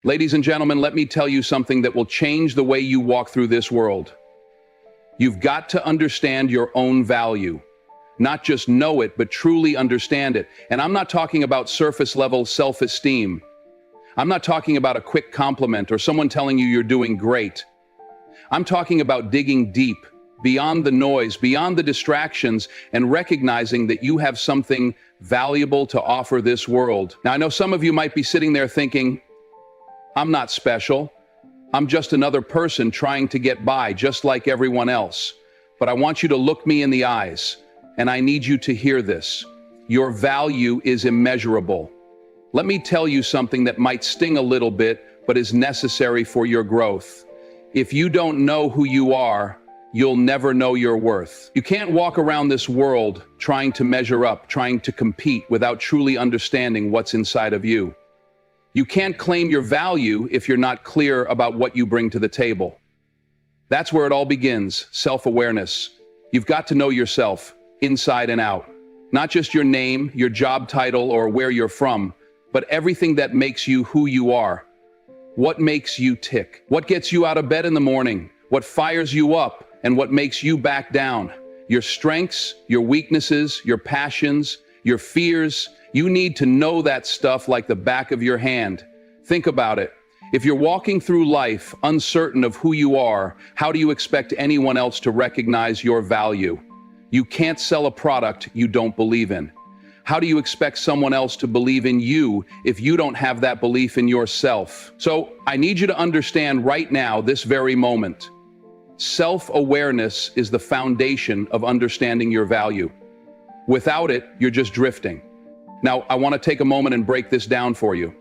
Ladies and gentlemen, let me tell you something that will change the way you walk through this world. You've got to understand your own value. Not just know it, but truly understand it. And I'm not talking about surface-level self-esteem. I'm not talking about a quick compliment or someone telling you you're doing great. I'm talking about digging deep, beyond the noise, beyond the distractions, and recognizing that you have something valuable to offer this world. Now, I know some of you might be sitting there thinking, I'm not special. I'm just another person trying to get by, just like everyone else. But I want you to look me in the eyes, and I need you to hear this. Your value is immeasurable. Let me tell you something that might sting a little bit, but is necessary for your growth. If you don't know who you are, you'll never know your worth. You can't walk around this world trying to measure up, trying to compete without truly understanding what's inside of you. You can't claim your value if you're not clear about what you bring to the table. That's where it all begins, self-awareness. You've got to know yourself, inside and out. Not just your name, your job title, or where you're from, but everything that makes you who you are. What makes you tick? What gets you out of bed in the morning? What fires you up and what makes you back down? Your strengths, your weaknesses, your passions, your fears. You need to know that stuff like the back of your hand. Think about it. If you're walking through life uncertain of who you are, how do you expect anyone else to recognize your value? You can't sell a product you don't believe in. How do you expect someone else to believe in you if you don't have that belief in yourself? So I need you to understand right now, this very moment, self-awareness is the foundation of understanding your value. Without it, you're just drifting. Now, I want to take a moment and break this down for you.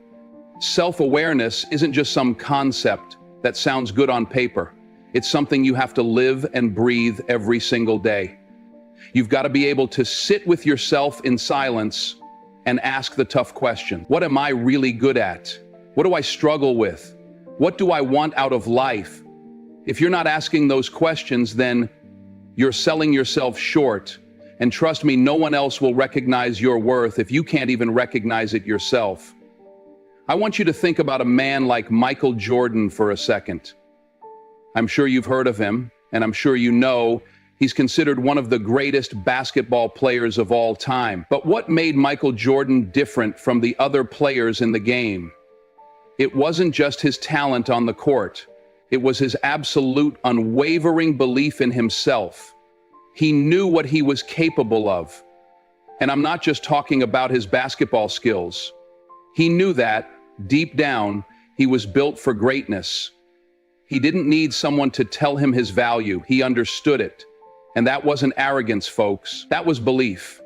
Self-awareness isn't just some concept that sounds good on paper. It's something you have to live and breathe every single day. You've got to be able to sit with yourself in silence and ask the tough question. What am I really good at? What do I struggle with? What do I want out of life? If you're not asking those questions, then you're selling yourself short. And trust me, no one else will recognize your worth if you can't even recognize it yourself. I want you to think about a man like Michael Jordan for a second. I'm sure you've heard of him, and I'm sure you know he's considered one of the greatest basketball players of all time. But what made Michael Jordan different from the other players in the game? It wasn't just his talent on the court. It was his absolute, unwavering belief in himself. He knew what he was capable of. And I'm not just talking about his basketball skills. He knew that, deep down, he was built for greatness. He didn't need someone to tell him his value. He understood it. And that wasn't arrogance, folks. That was belief.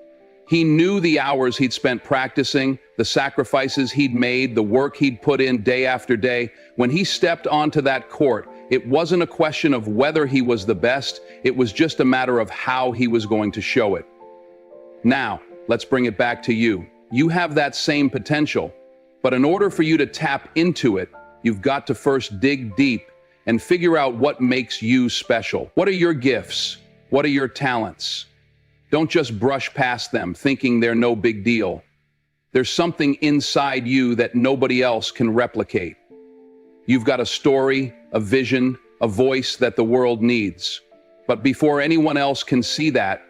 He knew the hours he'd spent practicing, the sacrifices he'd made, the work he'd put in day after day. When he stepped onto that court, it wasn't a question of whether he was the best. It was just a matter of how he was going to show it. Now, let's bring it back to you. You have that same potential. But in order for you to tap into it, you've got to first dig deep and figure out what makes you special. What are your gifts? What are your talents? Don't just brush past them thinking they're no big deal. There's something inside you that nobody else can replicate. You've got a story, a vision, a voice that the world needs. But before anyone else can see that,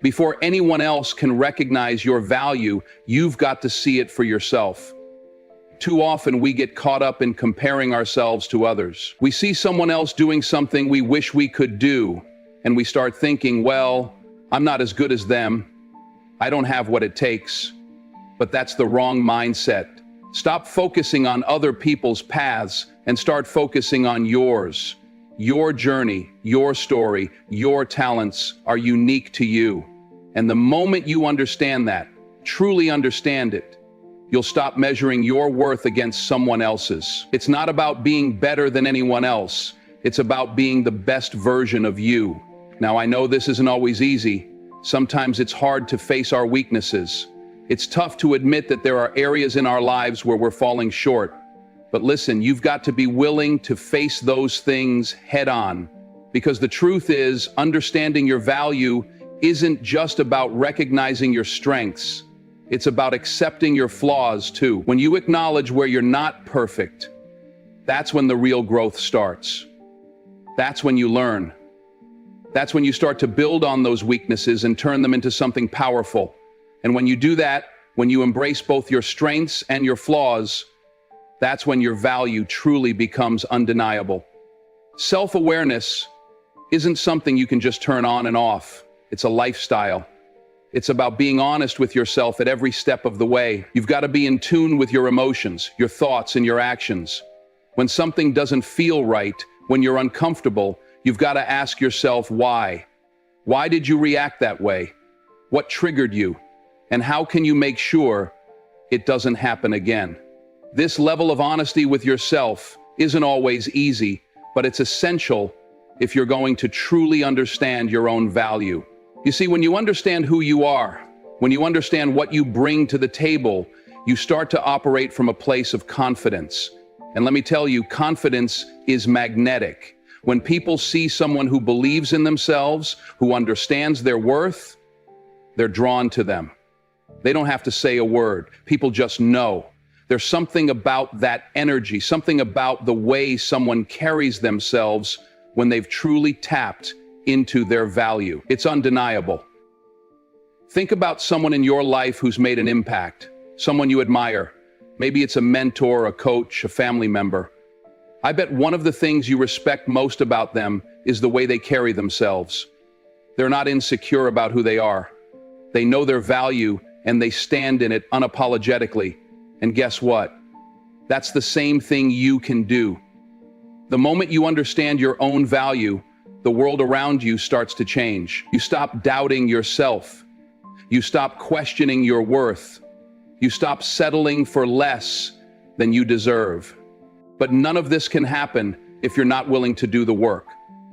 before anyone else can recognize your value, you've got to see it for yourself. Too often we get caught up in comparing ourselves to others. We see someone else doing something we wish we could do, and we start thinking, well, I'm not as good as them. I don't have what it takes. But that's the wrong mindset. Stop focusing on other people's paths and start focusing on yours. Your journey, your story, your talents are unique to you. And the moment you understand that, truly understand it, you'll stop measuring your worth against someone else's. It's not about being better than anyone else. It's about being the best version of you. Now, I know this isn't always easy. Sometimes it's hard to face our weaknesses. It's tough to admit that there are areas in our lives where we're falling short. But listen, you've got to be willing to face those things head on. Because the truth is, understanding your value isn't just about recognizing your strengths. It's about accepting your flaws too. When you acknowledge where you're not perfect, That's when the real growth starts. That's when you learn. That's when you start to build on those weaknesses and turn them into something powerful. And when you do that, when you embrace both your strengths and your flaws, that's when your value truly becomes undeniable. Self-awareness isn't something you can just turn on and off. It's a lifestyle. It's about being honest with yourself at every step of the way. You've got to be in tune with your emotions, your thoughts, and your actions. When something doesn't feel right, when you're uncomfortable, you've got to ask yourself why. Why did you react that way? What triggered you? And how can you make sure it doesn't happen again? This level of honesty with yourself isn't always easy, but it's essential if you're going to truly understand your own value. You see, when you understand who you are, when you understand what you bring to the table, you start to operate from a place of confidence. And let me tell you, confidence is magnetic. When people see someone who believes in themselves, who understands their worth, they're drawn to them. They don't have to say a word. People just know. There's something about that energy, something about the way someone carries themselves when they've truly tapped into their value. It's undeniable. Think about someone in your life who's made an impact, someone you admire. Maybe it's a mentor, a coach, a family member. I bet one of the things you respect most about them is the way they carry themselves. They're not insecure about who they are. They know their value and they stand in it unapologetically. And guess what? That's the same thing you can do. The moment you understand your own value, the world around you starts to change. You stop doubting yourself. You stop questioning your worth. You stop settling for less than you deserve. But none of this can happen if you're not willing to do the work.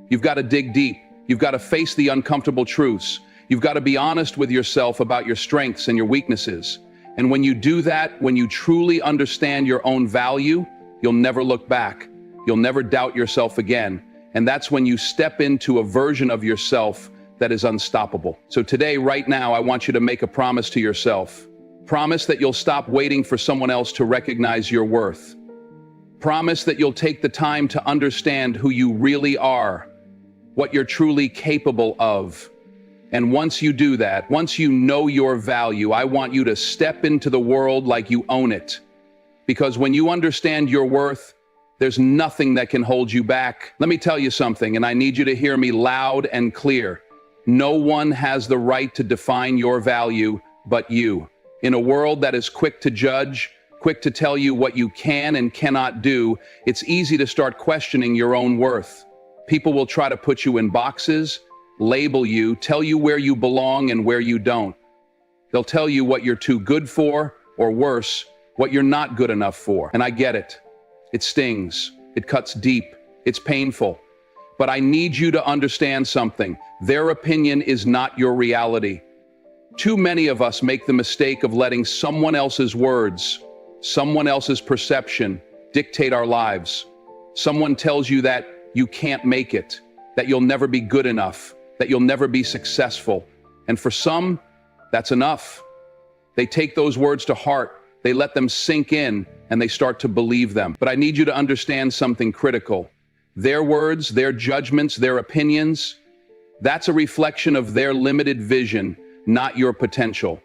You've got to dig deep. You've got to face the uncomfortable truths. You've got to be honest with yourself about your strengths and your weaknesses. And when you do that, when you truly understand your own value, you'll never look back. You'll never doubt yourself again. And that's when you step into a version of yourself that is unstoppable. So today, right now, I want you to make a promise to yourself. Promise that you'll stop waiting for someone else to recognize your worth. Promise that you'll take the time to understand who you really are, what you're truly capable of. And once you do that, once you know your value, I want you to step into the world like you own it. Because when you understand your worth, there's nothing that can hold you back. Let me tell you something, and I need you to hear me loud and clear. No one has the right to define your value but you. In a world that is quick to judge, quick to tell you what you can and cannot do, it's easy to start questioning your own worth. People will try to put you in boxes, label you, tell you where you belong and where you don't. They'll tell you what you're too good for, or worse, what you're not good enough for. And I get it. It stings. It cuts deep. It's painful. But I need you to understand something. Their opinion is not your reality. Too many of us make the mistake of letting someone else's words, someone else's perception dictate our lives. Someone tells you that you can't make it, that you'll never be good enough, that you'll never be successful. And for some, that's enough. They take those words to heart, they let them sink in, and they start to believe them. But I need you to understand something critical. Their words, their judgments, their opinions, that's a reflection of their limited vision, not your potential.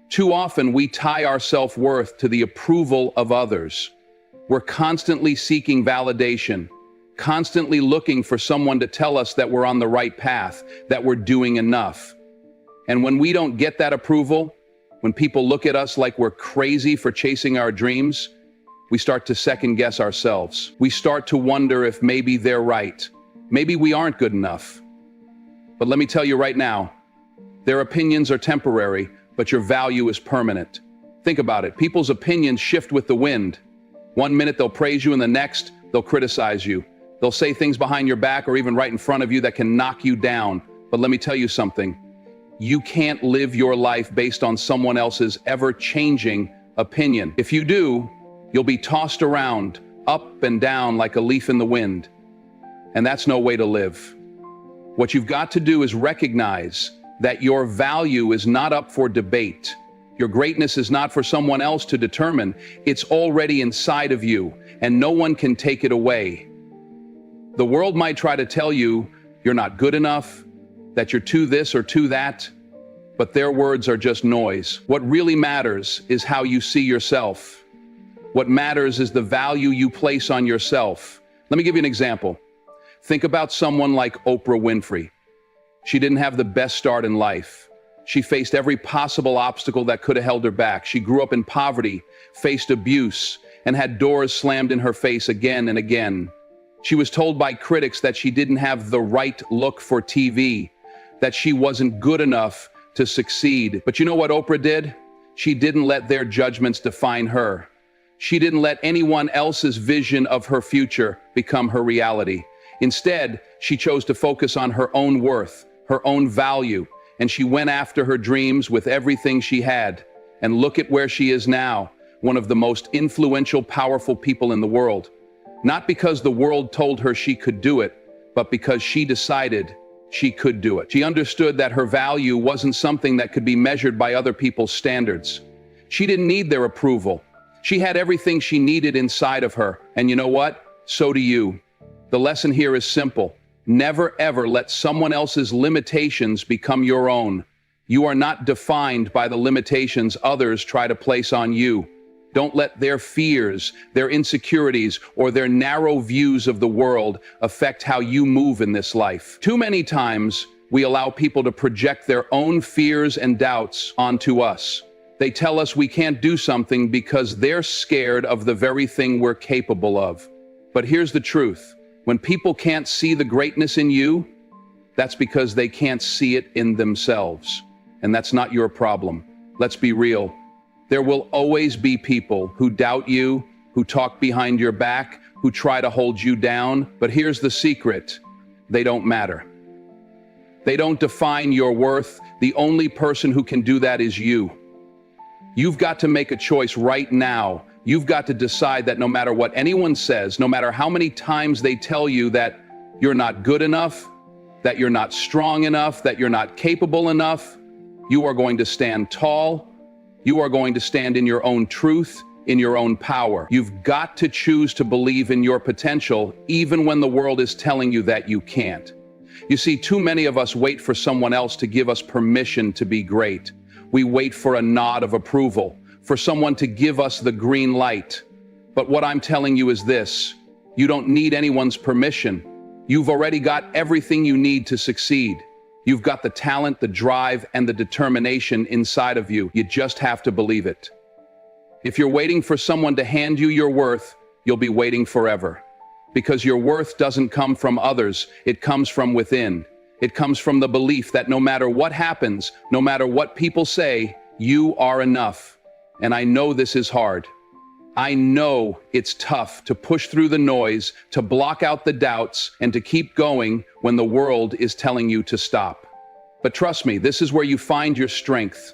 Too often we tie our self-worth to the approval of others. We're constantly seeking validation, constantly looking for someone to tell us that we're on the right path, that we're doing enough. And when we don't get that approval, when people look at us like we're crazy for chasing our dreams, we start to second guess ourselves. We start to wonder if maybe they're right. Maybe we aren't good enough. But let me tell you right now, their opinions are temporary, but your value is permanent. Think about it. People's opinions shift with the wind. One minute they'll praise you and the next they'll criticize you. They'll say things behind your back or even right in front of you that can knock you down. But let me tell you something. You can't live your life based on someone else's ever-changing opinion. If you do, you'll be tossed around, up and down like a leaf in the wind. And that's no way to live. What you've got to do is recognize that your value is not up for debate. Your greatness is not for someone else to determine. It's already inside of you, and no one can take it away. The world might try to tell you you're not good enough, that you're too this or too that, but their words are just noise. What really matters is how you see yourself. What matters is the value you place on yourself. Let me give you an example. Think about someone like Oprah Winfrey. She didn't have the best start in life. She faced every possible obstacle that could have held her back. She grew up in poverty, faced abuse, and had doors slammed in her face again and again. She was told by critics that she didn't have the right look for TV, that she wasn't good enough to succeed. But you know what Oprah did? She didn't let their judgments define her. She didn't let anyone else's vision of her future become her reality. Instead, she chose to focus on her own worth, her own value, and she went after her dreams with everything she had. And look at where she is now, one of the most influential, powerful people in the world. Not because the world told her she could do it, but because she decided she could do it. She understood that her value wasn't something that could be measured by other people's standards. She didn't need their approval. She had everything she needed inside of her. And you know what? So do you. The lesson here is simple. Never ever let someone else's limitations become your own. You are not defined by the limitations others try to place on you. Don't let their fears, their insecurities, or their narrow views of the world affect how you move in this life. Too many times, we allow people to project their own fears and doubts onto us. They tell us we can't do something because they're scared of the very thing we're capable of. But here's the truth. When people can't see the greatness in you, that's because they can't see it in themselves. And that's not your problem. Let's be real. There will always be people who doubt you, who talk behind your back, who try to hold you down. But here's the secret. They don't matter. They don't define your worth. The only person who can do that is you. You've got to make a choice right now. You've got to decide that no matter what anyone says, no matter how many times they tell you that you're not good enough, that you're not strong enough, that you're not capable enough, you are going to stand tall. You are going to stand in your own truth, in your own power. You've got to choose to believe in your potential, even when the world is telling you that you can't. You see, too many of us wait for someone else to give us permission to be great. We wait for a nod of approval, for someone to give us the green light. But what I'm telling you is this: you don't need anyone's permission. You've already got everything you need to succeed. You've got the talent, the drive, and the determination inside of you. You just have to believe it. If you're waiting for someone to hand you your worth, you'll be waiting forever. Because your worth doesn't come from others, it comes from within. It comes from the belief that no matter what happens, no matter what people say, you are enough. And I know this is hard. I know it's tough to push through the noise, to block out the doubts, and to keep going when the world is telling you to stop. But trust me, this is where you find your strength.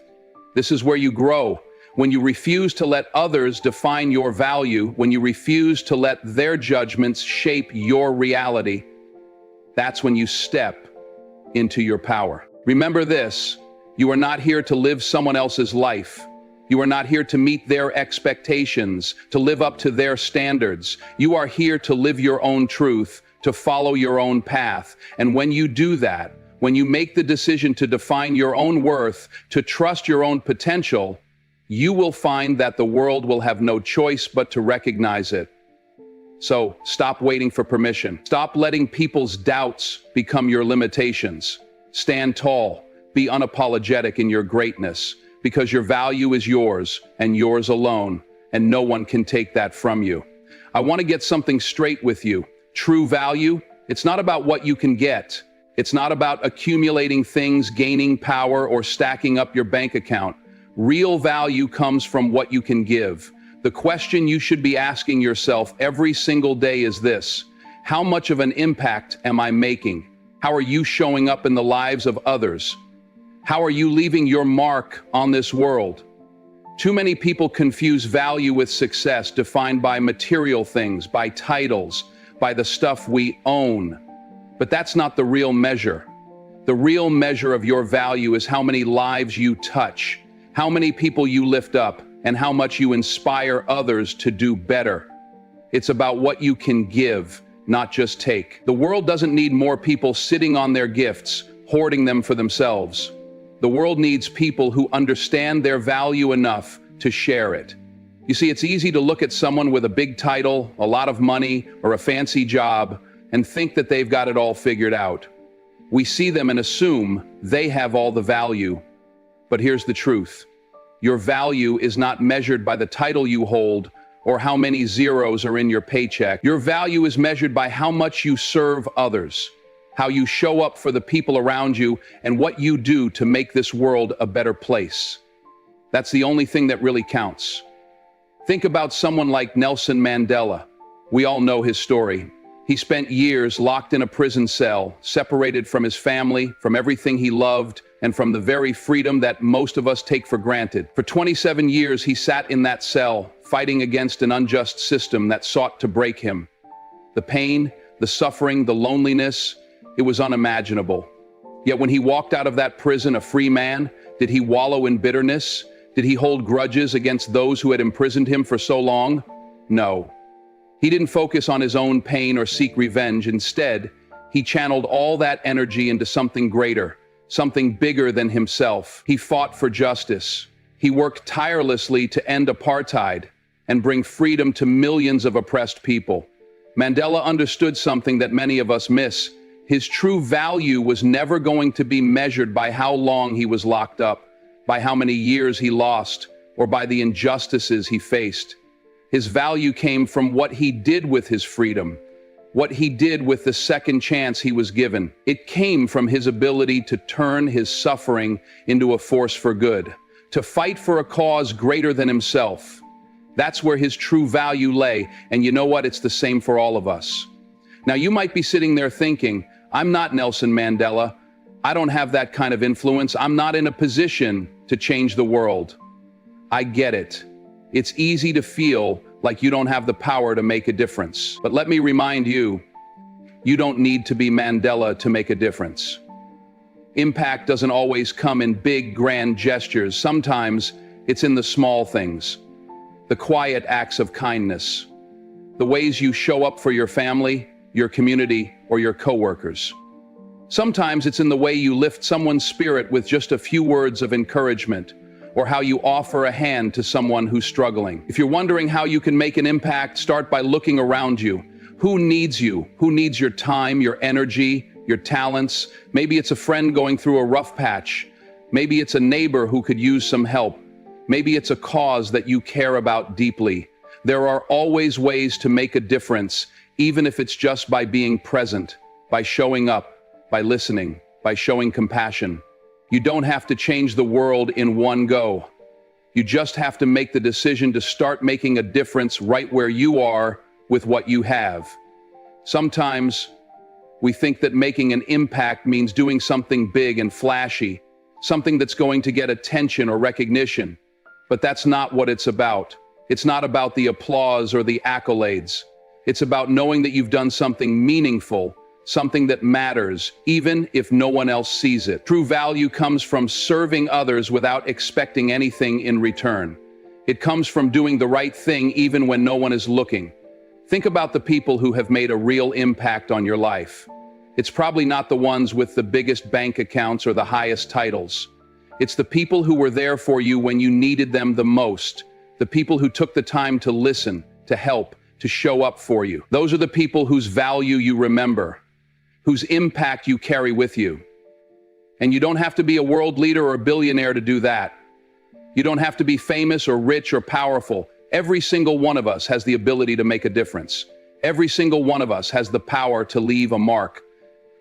This is where you grow. When you refuse to let others define your value, when you refuse to let their judgments shape your reality, that's when you step into your power. Remember this: you are not here to live someone else's life. You are not here to meet their expectations, to live up to their standards. You are here to live your own truth, to follow your own path. And when you do that, when you make the decision to define your own worth, to trust your own potential, you will find that the world will have no choice but to recognize it. So stop waiting for permission. Stop letting people's doubts become your limitations. Stand tall. Be unapologetic in your greatness. Because your value is yours and yours alone, and no one can take that from you. I want to get something straight with you. True value, it's not about what you can get. It's not about accumulating things, gaining power, or stacking up your bank account. Real value comes from what you can give. The question you should be asking yourself every single day is this: how much of an impact am I making? How are you showing up in the lives of others? How are you leaving your mark on this world? Too many people confuse value with success, defined by material things, by titles, by the stuff we own. But that's not the real measure. The real measure of your value is how many lives you touch, how many people you lift up, and how much you inspire others to do better. It's about what you can give, not just take. The world doesn't need more people sitting on their gifts, hoarding them for themselves. The world needs people who understand their value enough to share it. You see, it's easy to look at someone with a big title, a lot of money, or a fancy job, and think that they've got it all figured out. We see them and assume they have all the value. But here's the truth. Your value is not measured by the title you hold or how many zeros are in your paycheck. Your value is measured by how much you serve others, how you show up for the people around you, and what you do to make this world a better place. That's the only thing that really counts. Think about someone like Nelson Mandela. We all know his story. He spent years locked in a prison cell, separated from his family, from everything he loved, and from the very freedom that most of us take for granted. For 27 years, he sat in that cell, fighting against an unjust system that sought to break him. The pain, the suffering, the loneliness, it was unimaginable. Yet when he walked out of that prison a free man, did he wallow in bitterness? Did he hold grudges against those who had imprisoned him for so long? No. He didn't focus on his own pain or seek revenge. Instead, he channeled all that energy into something greater, something bigger than himself. He fought for justice. He worked tirelessly to end apartheid and bring freedom to millions of oppressed people. Mandela understood something that many of us miss. His true value was never going to be measured by how long he was locked up, by how many years he lost, or by the injustices he faced. His value came from what he did with his freedom, what he did with the second chance he was given. It came from his ability to turn his suffering into a force for good, to fight for a cause greater than himself. That's where his true value lay, and you know what? It's the same for all of us. Now, you might be sitting there thinking, I'm not Nelson Mandela. I don't have that kind of influence. I'm not in a position to change the world. I get it. It's easy to feel like you don't have the power to make a difference. But let me remind you, you don't need to be Mandela to make a difference. Impact doesn't always come in big, grand gestures. Sometimes it's in the small things, the quiet acts of kindness, the ways you show up for your family, your community, or your coworkers. Sometimes it's in the way you lift someone's spirit with just a few words of encouragement, or how you offer a hand to someone who's struggling. If you're wondering how you can make an impact, start by looking around you. Who needs you? Who needs your time, your energy, your talents? Maybe it's a friend going through a rough patch. Maybe it's a neighbor who could use some help. Maybe it's a cause that you care about deeply. There are always ways to make a difference, even if it's just by being present, by showing up, by listening, by showing compassion. You don't have to change the world in one go. You just have to make the decision to start making a difference right where you are with what you have. Sometimes we think that making an impact means doing something big and flashy, something that's going to get attention or recognition. But that's not what it's about. It's not about the applause or the accolades. It's about knowing that you've done something meaningful, something that matters, even if no one else sees it. True value comes from serving others without expecting anything in return. It comes from doing the right thing even when no one is looking. Think about the people who have made a real impact on your life. It's probably not the ones with the biggest bank accounts or the highest titles. It's the people who were there for you when you needed them the most. The people who took the time to listen, to help, to show up for you. Those are the people whose value you remember, whose impact you carry with you. And you don't have to be a world leader or a billionaire to do that. You don't have to be famous or rich or powerful. Every single one of us has the ability to make a difference. Every single one of us has the power to leave a mark.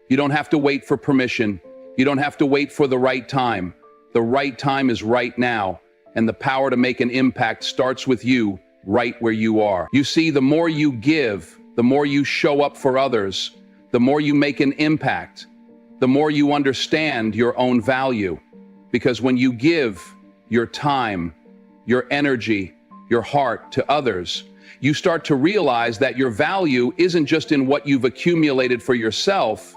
You don't have to wait for permission. You don't have to wait for the right time. The right time is right now, and the power to make an impact starts with you, right where you are. You see, the more you give, the more you show up for others, the more you make an impact, the more you understand your own value. Because when you give your time, your energy, your heart to others, you start to realize that your value isn't just in what you've accumulated for yourself,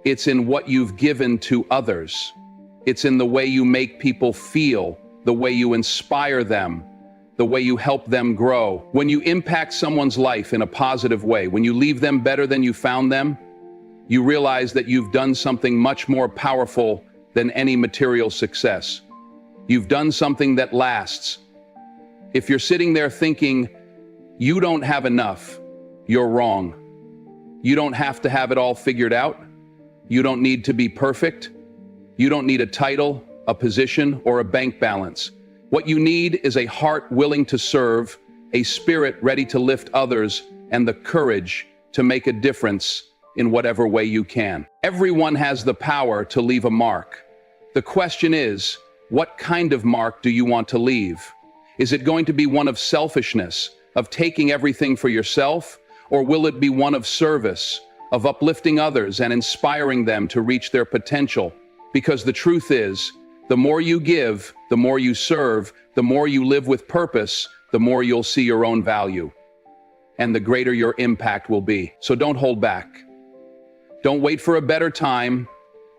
it's in what you've given to others. It's in the way you make people feel, the way you inspire them, the way you help them grow. When you impact someone's life in a positive way, when you leave them better than you found them, you realize that you've done something much more powerful than any material success. You've done something that lasts. If you're sitting there thinking, you don't have enough, you're wrong. You don't have to have it all figured out. You don't need to be perfect. You don't need a title, a position, or a bank balance. What you need is a heart willing to serve, a spirit ready to lift others, and the courage to make a difference in whatever way you can. Everyone has the power to leave a mark. The question is, what kind of mark do you want to leave? Is it going to be one of selfishness, of taking everything for yourself, or will it be one of service, of uplifting others and inspiring them to reach their potential? Because the truth is, the more you give, the more you serve, the more you live with purpose, the more you'll see your own value, and the greater your impact will be. So don't hold back. Don't wait for a better time.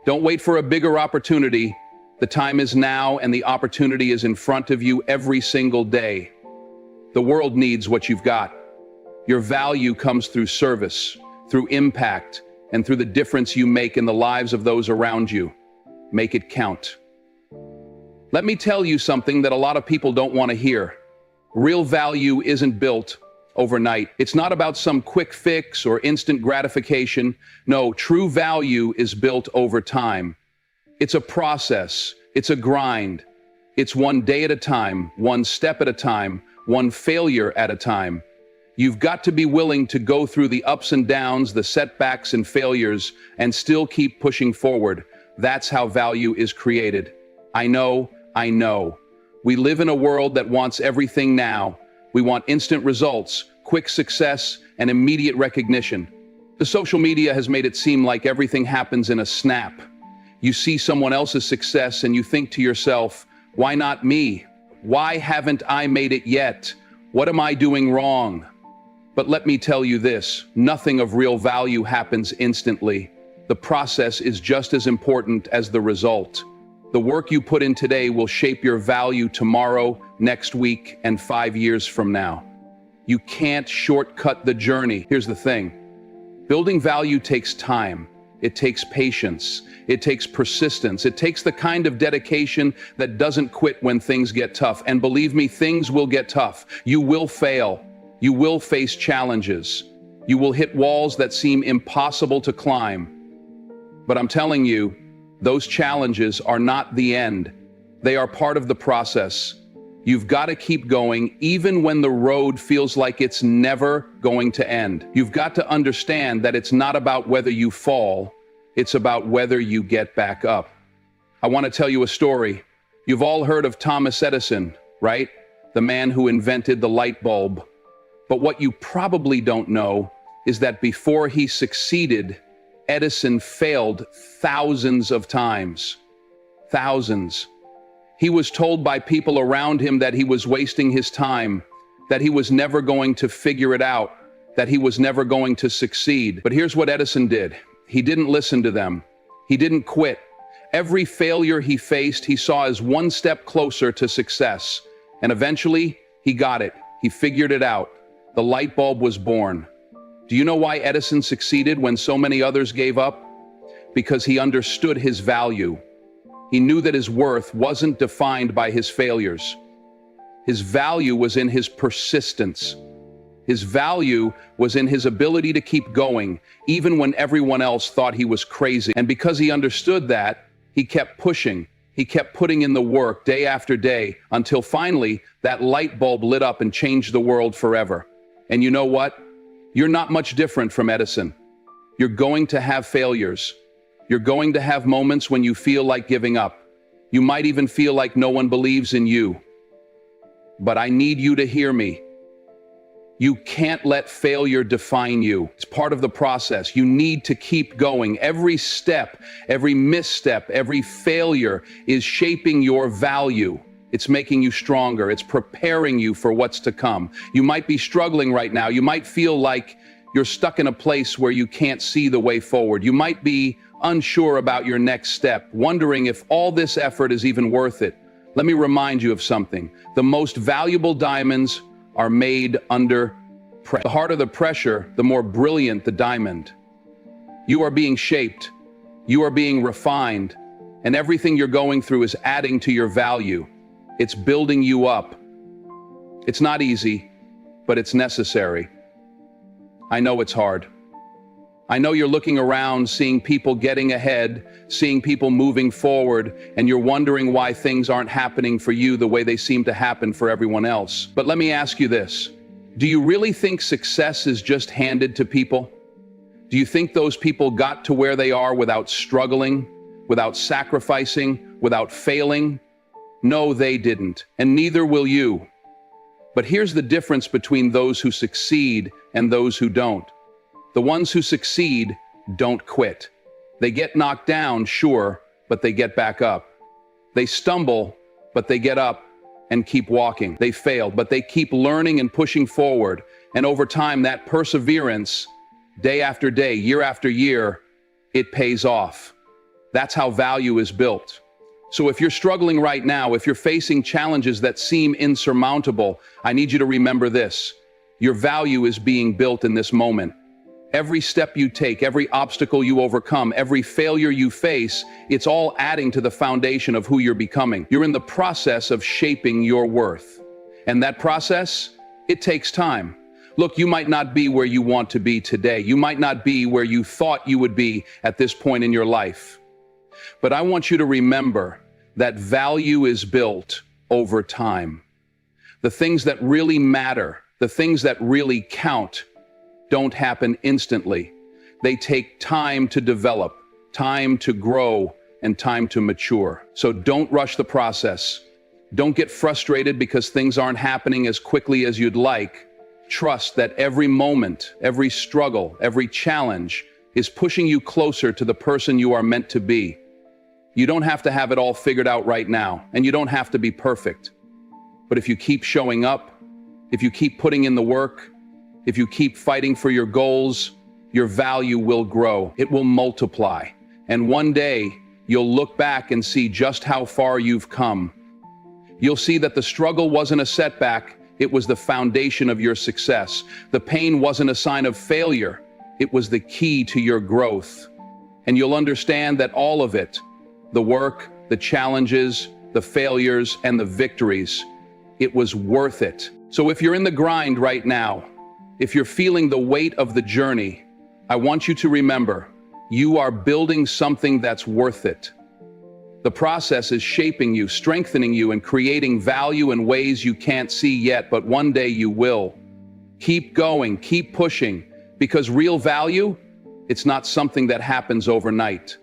Don't wait for a bigger opportunity. The time is now, and the opportunity is in front of you every single day. The world needs what you've got. Your value comes through service, through impact, and through the difference you make in the lives of those around you. Make it count. Let me tell you something that a lot of people don't want to hear. Real value isn't built overnight. It's not about some quick fix or instant gratification. No, true value is built over time. It's a process. It's a grind. It's one day at a time, one step at a time, one failure at a time. You've got to be willing to go through the ups and downs, the setbacks and failures, and still keep pushing forward. That's how value is created. I know. We live in a world that wants everything now. We want instant results, quick success, and immediate recognition. The social media has made it seem like everything happens in a snap. You see someone else's success and you think to yourself, why not me? Why haven't I made it yet? What am I doing wrong? But let me tell you this, nothing of real value happens instantly. The process is just as important as the result. The work you put in today will shape your value tomorrow, next week, and 5 years from now. You can't shortcut the journey. Here's the thing. Building value takes time. It takes patience. It takes persistence. It takes the kind of dedication that doesn't quit when things get tough. And believe me, things will get tough. You will fail. You will face challenges. You will hit walls that seem impossible to climb. But I'm telling you, those challenges are not the end. They are part of the process. You've got to keep going even when the road feels like it's never going to end. You've got to understand that it's not about whether you fall, it's about whether you get back up. I want to tell you a story. You've all heard of Thomas Edison, right? The man who invented the light bulb. But what you probably don't know is that before he succeeded, Edison failed thousands of times. Thousands. He was told by people around him that he was wasting his time, that he was never going to figure it out, that he was never going to succeed. But here's what Edison did. He didn't listen to them. He didn't quit. Every failure he faced, he saw as one step closer to success. And eventually, he got it. He figured it out. The light bulb was born. Do you know why Edison succeeded when so many others gave up? Because he understood his value. He knew that his worth wasn't defined by his failures. His value was in his persistence. His value was in his ability to keep going, even when everyone else thought he was crazy. And because he understood that, he kept pushing. He kept putting in the work day after day until finally that light bulb lit up and changed the world forever. And you know what? You're not much different from Edison. You're going to have failures. You're going to have moments when you feel like giving up. You might even feel like no one believes in you. But I need you to hear me. You can't let failure define you. It's part of the process. You need to keep going. Every step, every misstep, every failure is shaping your value. It's making you stronger. It's preparing you for what's to come. You might be struggling right now. You might feel like you're stuck in a place where you can't see the way forward. You might be unsure about your next step, wondering if all this effort is even worth it. Let me remind you of something. The most valuable diamonds are made under pressure. The harder the pressure, the more brilliant the diamond. You are being shaped, you are being refined, and everything you're going through is adding to your value. It's building you up. It's not easy, but it's necessary. I know it's hard. I know you're looking around, seeing people getting ahead, seeing people moving forward, and you're wondering why things aren't happening for you the way they seem to happen for everyone else. But let me ask you this. Do you really think success is just handed to people? Do you think those people got to where they are without struggling, without sacrificing, without failing? No, they didn't, and neither will you. But here's the difference between those who succeed and those who don't. The ones who succeed don't quit. They get knocked down, sure, but they get back up. They stumble, but they get up and keep walking. They fail, but they keep learning and pushing forward. And over time, that perseverance, day after day, year after year, it pays off. That's how value is built. So if you're struggling right now, if you're facing challenges that seem insurmountable, I need you to remember this. Your value is being built in this moment. Every step you take, every obstacle you overcome, every failure you face, it's all adding to the foundation of who you're becoming. You're in the process of shaping your worth. And that process, it takes time. Look, you might not be where you want to be today. You might not be where you thought you would be at this point in your life. But I want you to remember that value is built over time. The things that really matter, the things that really count, don't happen instantly. They take time to develop, time to grow, and time to mature. So don't rush the process. Don't get frustrated because things aren't happening as quickly as you'd like. Trust that every moment, every struggle, every challenge is pushing you closer to the person you are meant to be. You don't have to have it all figured out right now, and you don't have to be perfect. But if you keep showing up, if you keep putting in the work, if you keep fighting for your goals, your value will grow. It will multiply. And one day, you'll look back and see just how far you've come. You'll see that the struggle wasn't a setback, it was the foundation of your success. The pain wasn't a sign of failure, it was the key to your growth. And you'll understand that all of it, the work, the challenges, the failures, and the victories, it was worth it. So if you're in the grind right now, if you're feeling the weight of the journey, I want you to remember, you are building something that's worth it. The process is shaping you, strengthening you, and creating value in ways you can't see yet, but one day you will. Keep going, keep pushing, because real value, it's not something that happens overnight.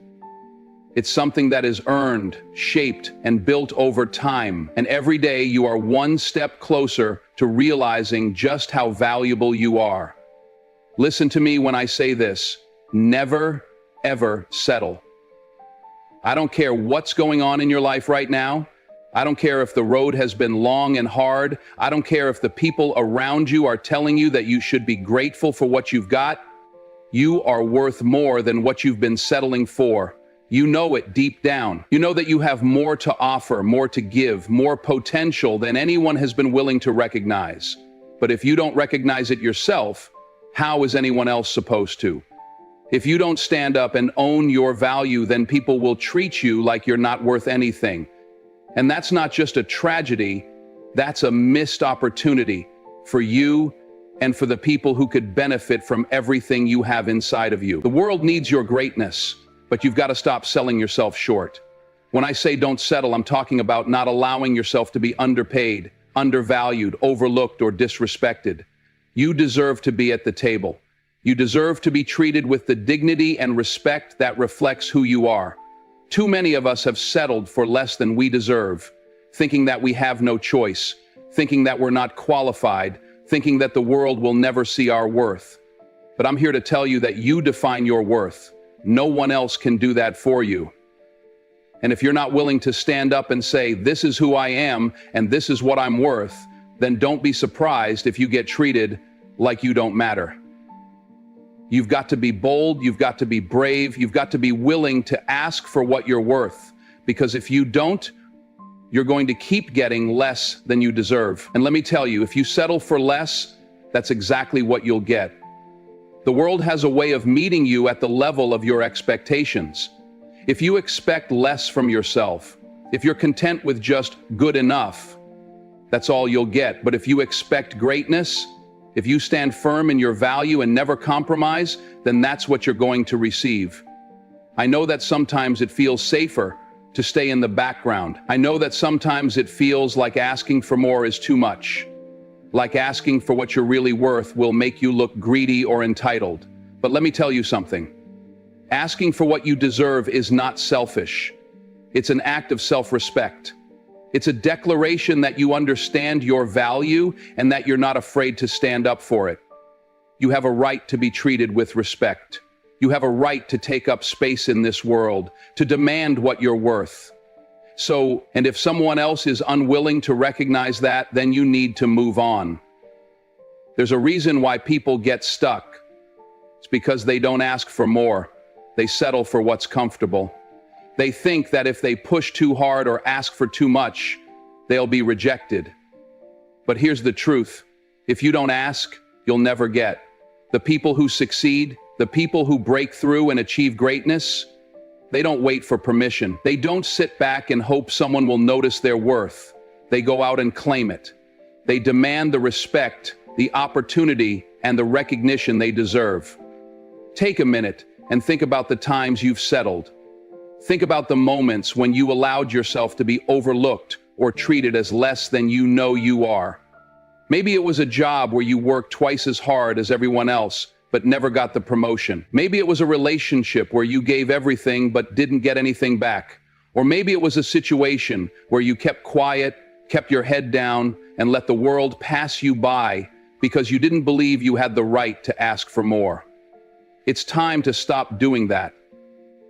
It's something that is earned, shaped, and built over time. And every day you are one step closer to realizing just how valuable you are. Listen to me when I say this. Never, ever settle. I don't care what's going on in your life right now. I don't care if the road has been long and hard. I don't care if the people around you are telling you that you should be grateful for what you've got. You are worth more than what you've been settling for. You know it deep down. You know that you have more to offer, more to give, more potential than anyone has been willing to recognize. But if you don't recognize it yourself, how is anyone else supposed to? If you don't stand up and own your value, then people will treat you like you're not worth anything. And that's not just a tragedy, that's a missed opportunity for you and for the people who could benefit from everything you have inside of you. The world needs your greatness, but you've got to stop selling yourself short. When I say don't settle, I'm talking about not allowing yourself to be underpaid, undervalued, overlooked, or disrespected. You deserve to be at the table. You deserve to be treated with the dignity and respect that reflects who you are. Too many of us have settled for less than we deserve, thinking that we have no choice, thinking that we're not qualified, thinking that the world will never see our worth. But I'm here to tell you that you define your worth. No one else can do that for you. And if you're not willing to stand up and say, this is who I am and this is what I'm worth, then don't be surprised if you get treated like you don't matter. You've got to be bold, you've got to be brave, you've got to be willing to ask for what you're worth. Because if you don't, you're going to keep getting less than you deserve. And let me tell you, if you settle for less, that's exactly what you'll get. The world has a way of meeting you at the level of your expectations. If you expect less from yourself, if you're content with just good enough, that's all you'll get. But if you expect greatness, if you stand firm in your value and never compromise, then that's what you're going to receive. I know that sometimes it feels safer to stay in the background. I know that sometimes it feels like asking for more is too much. Like asking for what you're really worth will make you look greedy or entitled. But let me tell you something. Asking for what you deserve is not selfish. It's an act of self-respect. It's a declaration that you understand your value and that you're not afraid to stand up for it. You have a right to be treated with respect. You have a right to take up space in this world, to demand what you're worth. And if someone else is unwilling to recognize that, then you need to move on. There's a reason why people get stuck. It's because they don't ask for more. They settle for what's comfortable. They think that if they push too hard or ask for too much, they'll be rejected. But here's the truth. If you don't ask, you'll never get. The people who succeed, the people who break through and achieve greatness, they don't wait for permission. They don't sit back and hope someone will notice their worth. They go out and claim it. They demand the respect, the opportunity, and the recognition they deserve. Take a minute and think about the times you've settled. Think about the moments when you allowed yourself to be overlooked or treated as less than you know you are. Maybe it was a job where you worked twice as hard as everyone else, but never got the promotion. Maybe it was a relationship where you gave everything but didn't get anything back. Or maybe it was a situation where you kept quiet, kept your head down, and let the world pass you by because you didn't believe you had the right to ask for more. It's time to stop doing that.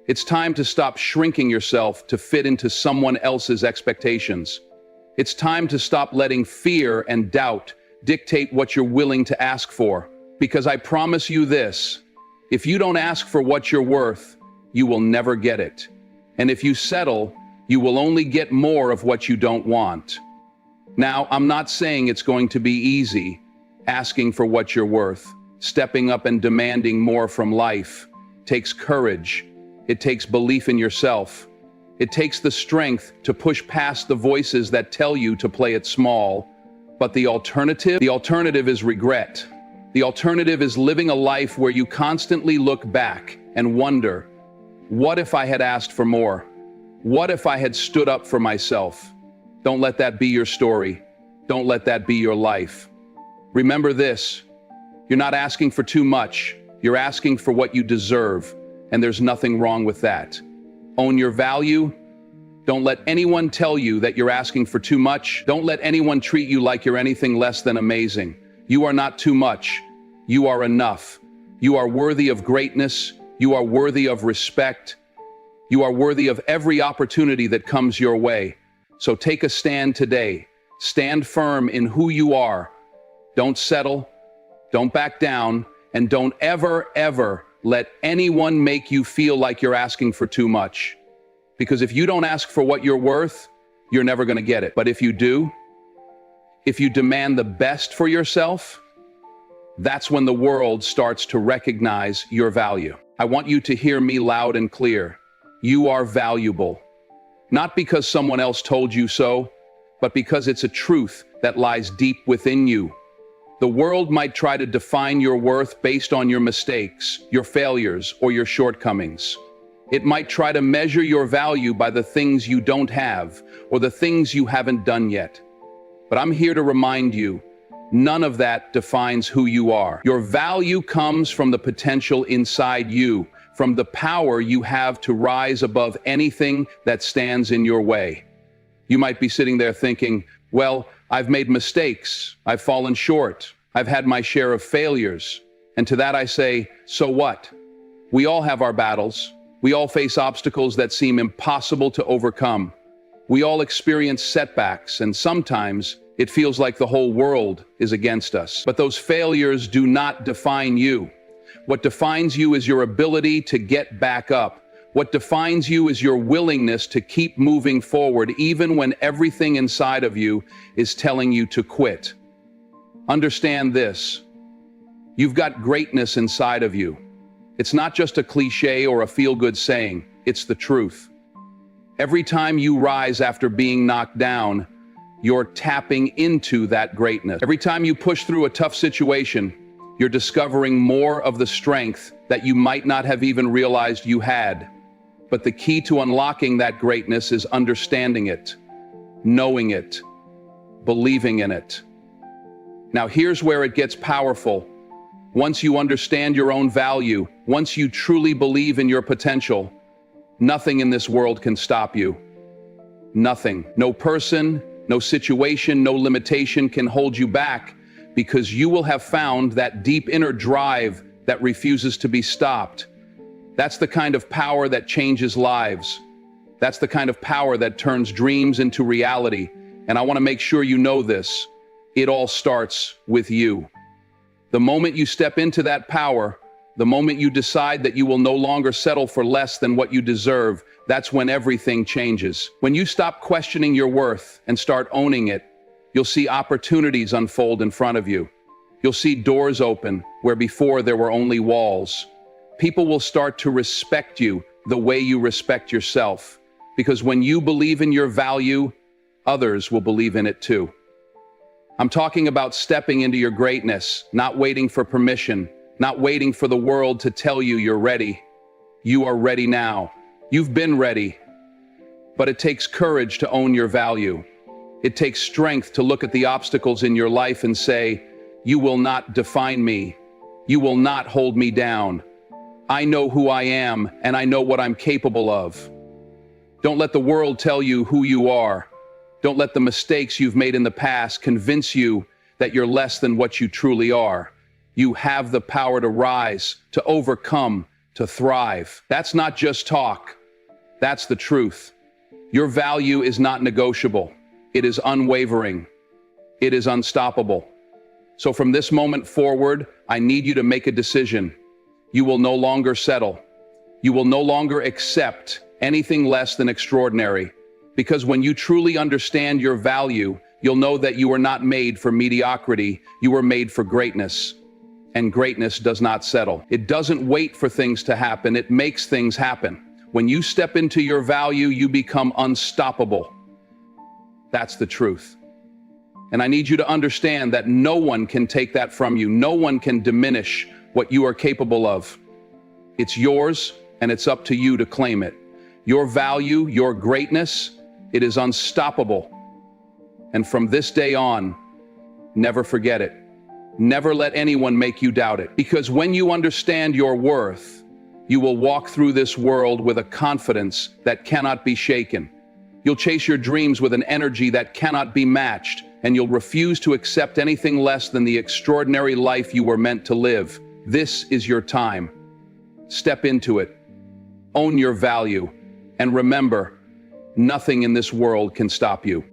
It's time to stop shrinking yourself to fit into someone else's expectations. It's time to stop letting fear and doubt dictate what you're willing to ask for. Because I promise you this, if you don't ask for what you're worth, you will never get it. And if you settle, you will only get more of what you don't want. Now, I'm not saying it's going to be easy, asking for what you're worth. Stepping up and demanding more from life takes courage. It takes belief in yourself. It takes the strength to push past the voices that tell you to play it small. But the alternative is regret. The alternative is living a life where you constantly look back and wonder, what if I had asked for more? What if I had stood up for myself? Don't let that be your story. Don't let that be your life. Remember this, you're not asking for too much. You're asking for what you deserve, and there's nothing wrong with that. Own your value. Don't let anyone tell you that you're asking for too much. Don't let anyone treat you like you're anything less than amazing. You are not too much. You are enough. You are worthy of greatness. You are worthy of respect. You are worthy of every opportunity that comes your way. So take a stand today. Stand firm in who you are. Don't settle. Don't back down. And don't ever, ever let anyone make you feel like you're asking for too much. Because if you don't ask for what you're worth, you're never going to get it. But if you do, if you demand the best for yourself, that's when the world starts to recognize your value. I want you to hear me loud and clear. You are valuable. Not because someone else told you so, but because it's a truth that lies deep within you. The world might try to define your worth based on your mistakes, your failures, or your shortcomings. It might try to measure your value by the things you don't have, or the things you haven't done yet. But I'm here to remind you, none of that defines who you are. Your value comes from the potential inside you, from the power you have to rise above anything that stands in your way. You might be sitting there thinking, well, I've made mistakes, I've fallen short, I've had my share of failures. And to that I say, so what? We all have our battles. We all face obstacles that seem impossible to overcome. We all experience setbacks, and sometimes it feels like the whole world is against us. But those failures do not define you. What defines you is your ability to get back up, What defines you is your willingness to keep moving forward even when everything inside of you is telling you to quit. Understand this. You've got greatness inside of you. It's not just a cliche or a feel-good saying, it's the truth. Every time you rise after being knocked down, you're tapping into that greatness. Every time you push through a tough situation, you're discovering more of the strength that you might not have even realized you had. But the key to unlocking that greatness is understanding it, knowing it, believing in it. Now here's where it gets powerful. Once you understand your own value, once you truly believe in your potential, nothing in this world can stop you. Nothing. No person, no situation, no limitation can hold you back, because you will have found that deep inner drive that refuses to be stopped. That's the kind of power that changes lives. That's the kind of power that turns dreams into reality. And I want to make sure you know this. It all starts with you. The moment you step into that power, the moment you decide that you will no longer settle for less than what you deserve, that's when everything changes. When you stop questioning your worth and start owning it, you'll see opportunities unfold in front of you. You'll see doors open where before there were only walls. People will start to respect you the way you respect yourself. Because when you believe in your value, others will believe in it too. I'm talking about stepping into your greatness, not waiting for permission, not waiting for the world to tell you you're ready. You are ready now. You've been ready. But it takes courage to own your value. It takes strength to look at the obstacles in your life and say, "You will not define me. You will not hold me down. I know who I am, and I know what I'm capable of." Don't let the world tell you who you are. Don't let the mistakes you've made in the past convince you that you're less than what you truly are. You have the power to rise, to overcome, to thrive. That's not just talk. That's the truth. Your value is not negotiable. It is unwavering. It is unstoppable. So from this moment forward, I need you to make a decision. You will no longer settle. You will no longer accept anything less than extraordinary. Because when you truly understand your value, you'll know that you are not made for mediocrity. You were made for greatness. And greatness does not settle. It doesn't wait for things to happen. It makes things happen. When you step into your value, you become unstoppable. That's the truth. And I need you to understand that no one can take that from you. No one can diminish what you are capable of. It's yours, and it's up to you to claim it. Your value, your greatness, it is unstoppable. And from this day on, never forget it. Never let anyone make you doubt it. Because when you understand your worth, you will walk through this world with a confidence that cannot be shaken. You'll chase your dreams with an energy that cannot be matched, and you'll refuse to accept anything less than the extraordinary life you were meant to live. This is your time. Step into it. Own your value. And remember, nothing in this world can stop you.